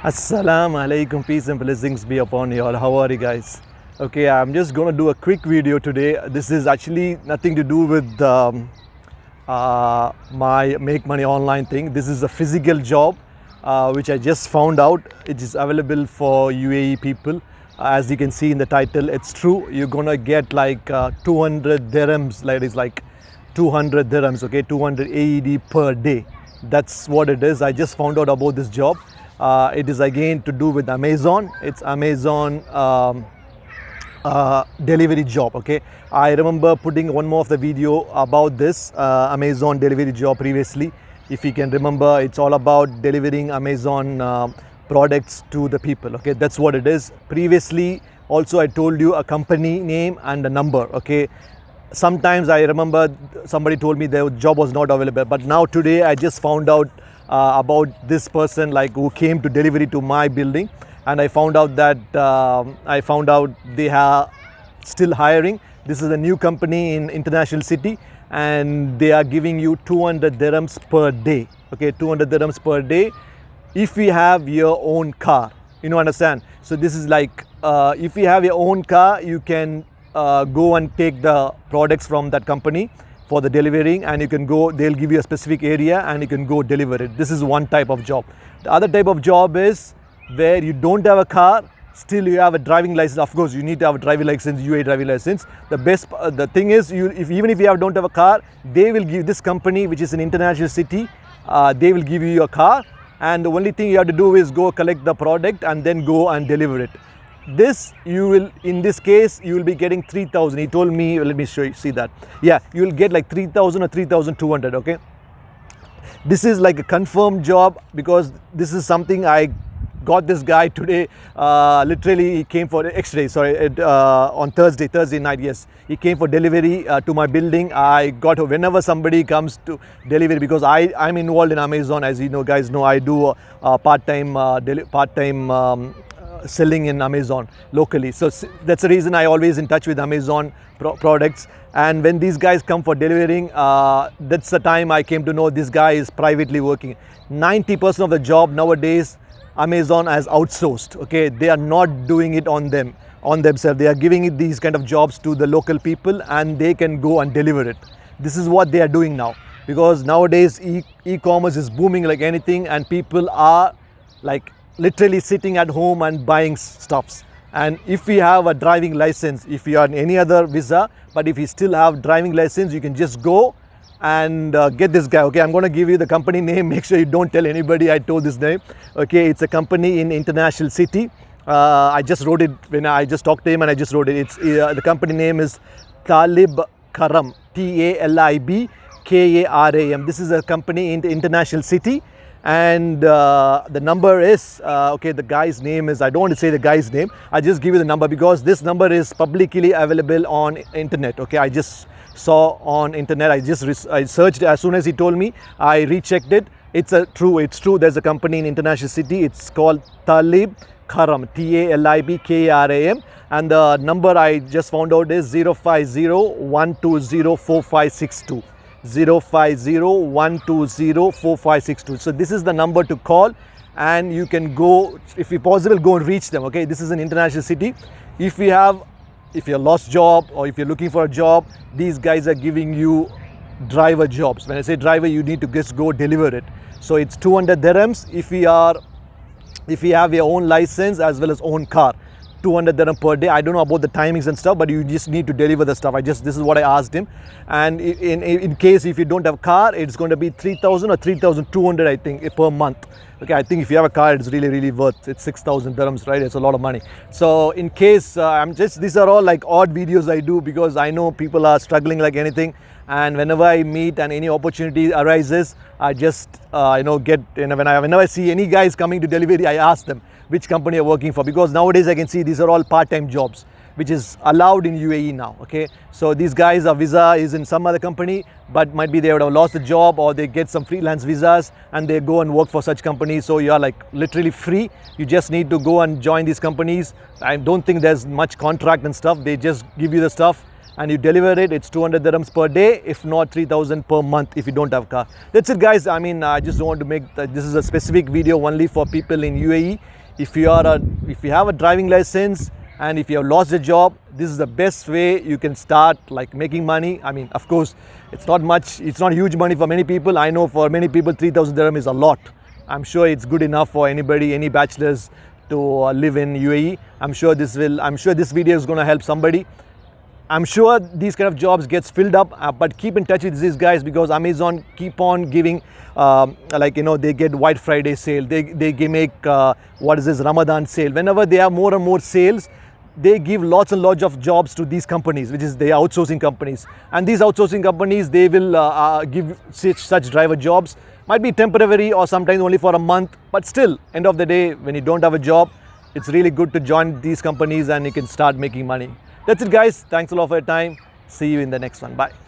Assalamu alaikum, peace and blessings be upon you all. How are you guys? Okay, I'm just going to do a quick video today. This is actually nothing to do with my make money online thing. This is a physical job which I just found out. It is available for UAE people. As you can see in the title, it's true. You're going to get like 200 dirhams, like it's like 200 dirhams, okay, 200 AED per day. That's what it is. I just found out about this job. It is again to do with Amazon. It's Amazon delivery job. Okay, I remember putting one more of the video about this Amazon delivery job previously. If you can remember, it's all about delivering Amazon products to the people. Okay, that's what it is. Previously also I told you a company name and a number. Okay, sometimes I remember somebody told me their job was not available, but now today I just found out about this person like who came to delivery to my building, and I found out that they are still hiring. This is a new company in international city, and they are giving you 200 dirhams per day. Okay, 200 dirhams per day if you have your own car, understand. So this is like if you have your own car, you can go and take the products from that company for the delivering, and you can go, they'll give you a specific area and you can go deliver it. This is one type of job. The other type of job is where you don't have a car, still you have a driving license. Of course you need to have a driving license, UAE driving license. The thing is, even if you don't have a car, they will give, this company which is an international city, they will give you your car, and the only thing you have to do is go collect the product and then go and deliver it. This you will, in this case you will be getting 3,000. He told me, let me show you, see that, yeah, you will get like 3,000 or 3,200. okay, this is like a confirmed job because this is something I got this guy today. Literally he came for yesterday, sorry, on Thursday night. Yes, he came for delivery to my building. I got, whenever somebody comes to delivery, because I'm involved in Amazon, as you know, guys know, I do part-time selling in Amazon locally. So that's the reason I always in touch with Amazon products. And when these guys come for delivering, that's the time I came to know this guy is privately working. 90% of the job nowadays Amazon has outsourced. Okay, they are not doing it on themselves. They are giving these kind of jobs to the local people, and they can go and deliver it. This is what they are doing now, because nowadays e-commerce is booming like anything, and people are like literally sitting at home and buying stuffs. And if you have a driving license, if you are on any other visa, but if you still have driving license, you can just go and get this guy. Okay, I'm going to give you the company name. Make sure you don't tell anybody I told this name. Okay, it's a company in international city. I just wrote it when I just talked to him, and I just wrote it. It's the company name is Talib Karam, Talib Karam. This is a company in the international city. And the number is okay, the guy's name is, I don't want to say the guy's name, I just give you the number because this number is publicly available on internet. Okay, I just saw on internet, I searched as soon as he told me, I rechecked it. It's true. There's a company in international city. It's called Talib Karam, Talib Karam, and the number I just found out is 050-120-4562. 050-120-4562. So this is the number to call, and you can go, if possible, go and reach them. Okay, this is an international city. If you're lost job, or if you're looking for a job, these guys are giving you driver jobs. When I say driver, you need to just go deliver it. So it's 200 dirhams if you have your own license as well as own car. 200 dirham per day. I don't know about the timings and stuff, but you just need to deliver the stuff. This is what I asked him. And in case if you don't have a car, it's going to be 3,000 or 3,200, I think, per month. Okay, I think if you have a car, it's really worth. It's 6,000 dirhams, right? It's a lot of money. So in case these are all like odd videos I do because I know people are struggling like anything. And whenever I meet and any opportunity arises, I just whenever I see any guys coming to delivery, I ask them which company you're working for, because nowadays I can see these are all part-time jobs which is allowed in UAE now. Okay, so these guys, a visa is in some other company, but might be they would have lost the job, or they get some freelance visas and they go and work for such companies. So you are like literally free. You just need to go and join these companies. I don't think there's much contract and stuff. They just give you the stuff and you deliver it, it's 200 dirhams per day, if not 3000 per month if you don't have a car. That's it guys. I mean, I just want to make this is a specific video only for people in UAE. If you have a driving license and if you have lost a job, this is the best way you can start like making money. I mean, of course, it's not much, it's not huge money for many people. I know for many people 3000 dirham is a lot. I'm sure it's good enough for anybody, any bachelors to live in UAE. I'm sure this video is going to help somebody. I'm sure these kind of jobs gets filled up, but keep in touch with these guys because Amazon keep on giving, they get White Friday sale. They make Ramadan sale. Whenever they have more and more sales, they give lots and lots of jobs to these companies, which is the outsourcing companies. And these outsourcing companies, they will give such driver jobs. Might be temporary or sometimes only for a month, but still, end of the day, when you don't have a job, it's really good to join these companies and you can start making money. That's it guys. Thanks a lot for your time. See you in the next one. Bye.